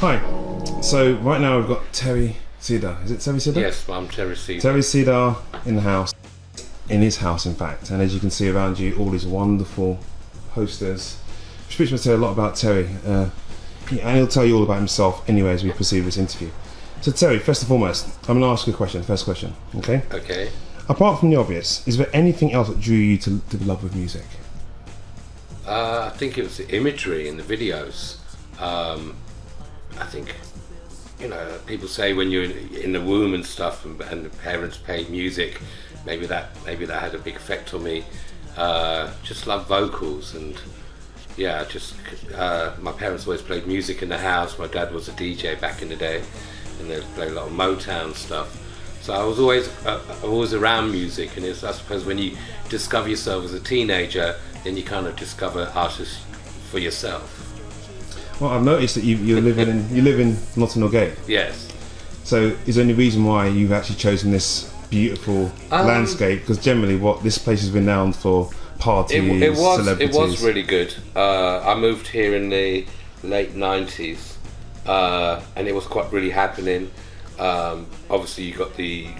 Hi. So right now we've got Terry Cedar. Is it Terry Cedar? Yes, I'm Terry Cedar. Terry Cedar in the house. In his house, in fact. And as you can see around you, all these wonderful posters. Which pretty much tell a lot about Terry. And he'll tell you all about himself anyway as we proceed with this interview. So Terry, first and foremost, I'm going to ask you a question. First question. Okay? Okay. Apart from the obvious, is there anything else that drew you to the love of music? I think it was the imagery in the videos. I think, people say when you're in the womb and stuff, and the parents play music, maybe that had a big effect on me. Just love vocals, and my parents always played music in the house. My dad was a DJ back in the day, and they'd play a lot of Motown stuff. So I was always around music, and I suppose when you discover yourself as a teenager, then you kind of discover artists for yourself. Well, I've noticed that you live in Nottinghil Gate. Yes. So is there any reason why you've actually chosen this beautiful landscape? Because generally, this place is renowned for parties, celebrities. It was really good. I moved here in the late 90s, and it was quite really happening. Obviously, you got the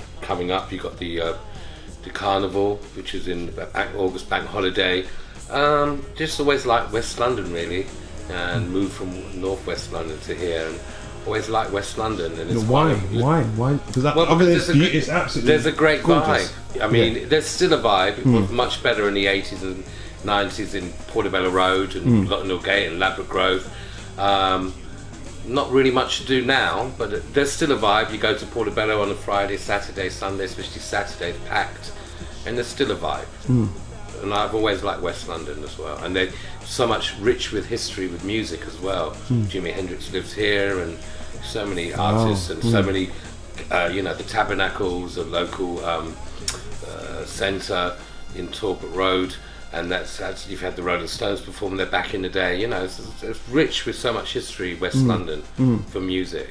carnival, which is in August bank holiday. Just always liked West London really, and moved from Northwest London to here, and always liked West London. And it's why? Because it's absolutely there's a great gorgeous vibe. I mean, there's still a vibe. It was much better in the 80s and 90s in Portobello Road and Nottinghil Gate and Ladbroke Grove. Not really much to do now, but there's still a vibe. You go to Portobello on a Friday, Saturday, Sunday, especially Saturday, it's packed, and there's still a vibe. And I've always liked West London as well, and they're so much rich with history, with music as well. Jimi Hendrix lives here, and so many artists, and so many, the Tabernacle's a local centre in Talbot Road. And that's you've had the Rolling Stones perform there back in the day. It's rich with so much history, West London, for music.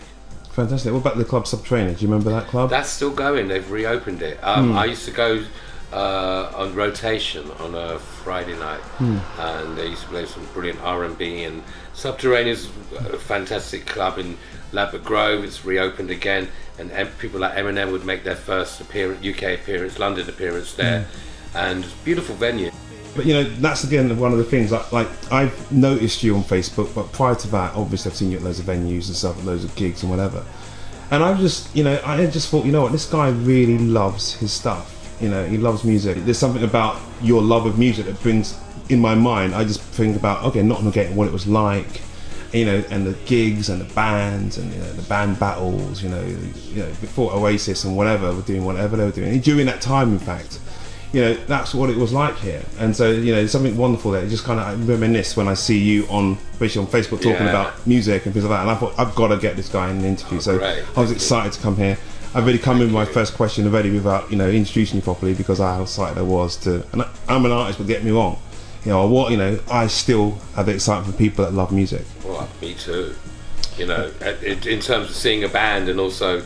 Fantastic. What about the club Subterranean? Do you remember that club? That's still going. They've reopened it. I used to go on rotation on a Friday night, and they used to play some brilliant R&B. And Subterranean is a fantastic club in Ladbroke Grove. It's reopened again, and people like Eminem would make their first UK appearance, London appearance there, and beautiful venue. But that's again one of the things. Like I've noticed you on Facebook, but prior to that, obviously I've seen you at loads of venues and stuff, at loads of gigs and whatever. And I just thought, what, this guy really loves his stuff. He loves music. There's something about your love of music that brings in my mind. I just think about Nottinghil Gate, what it was like, and the gigs and the bands and the band battles. Before Oasis and whatever were doing whatever they were doing. And during that time, in fact. That's what it was like here, and so there's something wonderful there. It just kind of reminisce when I see you especially on Facebook talking about music and things like that. And I thought I've got to get this guy in an interview. I was excited to come here. I've already come in with my first question already without introducing you properly, because how excited I was to. And I'm an artist, but get me wrong, I still have the excitement for people that love music. Well, me too. In terms of seeing a band and also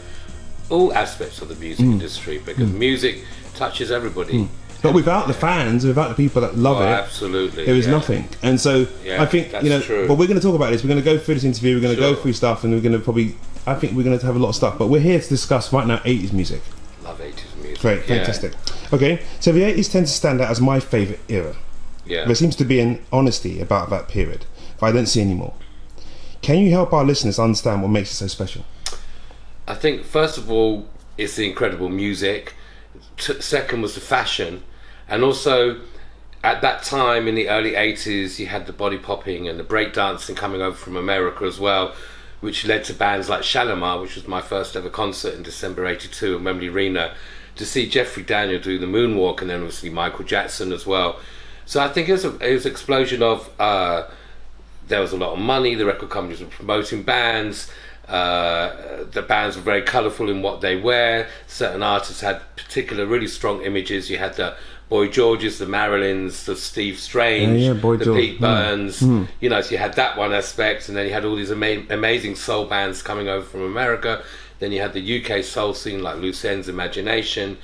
all aspects of the music industry, because music touches everybody. But without the fans, without the people that love it, absolutely, there is nothing. And so I think true. But we're going to talk about this. We're going to go through this interview. We're going to go through stuff, and we're going to I think we're going to have a lot of stuff. But we're here to discuss right now 80s music. Love 80s music. Great, fantastic. Okay, so the 80s tend to stand out as my favourite era. Yeah. There seems to be an honesty about that period, but I don't see any more. Can you help our listeners understand what makes it so special? I think first of all, it's the incredible music. Second was the fashion, and also at that time in the early 80s you had the body popping and the break dancing coming over from America as well, which led to bands like Shalimar, which was my first ever concert in December 82 at Wembley Arena, to see Jeffrey Daniel do the moonwalk, and then obviously Michael Jackson as well. So I think it was an explosion of there was a lot of money, the record companies were promoting bands. The bands were very colourful in what they wear. Certain artists had particular really strong images. You had the Boy Georges, the Marilyns, the Steve Strange, the Pete Burns. So you had that one aspect, and then you had all these amazing soul bands coming over from America. Then you had the UK soul scene like Loose Ends, Imagination,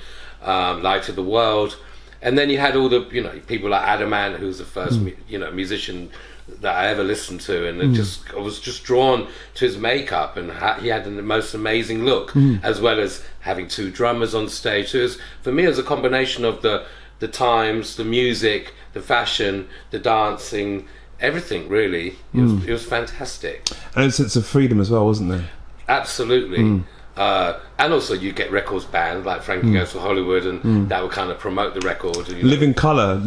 Light of the World, And then you had all the, you know, people like Adam Ant, who's the first, you know, musician that I ever listened to, and I was just drawn to his makeup, and he had the most amazing look, as well as having 2 drummers on stage. So for me, it was a combination of the times, the music, the fashion, the dancing, everything really. It was fantastic. And a sense of freedom as well, wasn't there? Absolutely. And also you get records banned, like Frankie Goes to Hollywood, and that would kind of promote the record. You know. Living Colour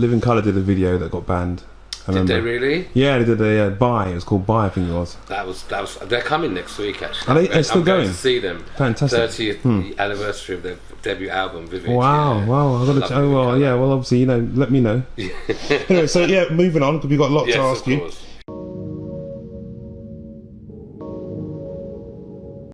did a video that got banned. Did they really? Yeah, they did a Buy. It was called Buy, I think it was. That was. They're coming next week, actually. Are they still I'm going going to see them. Fantastic. 30th anniversary of their debut album, Vivid. Wow, yeah. wow! I got to. Oh well, yeah. Well, obviously, you know, let me know. Anyway, so yeah, moving on because we've got a lot to ask you. Course.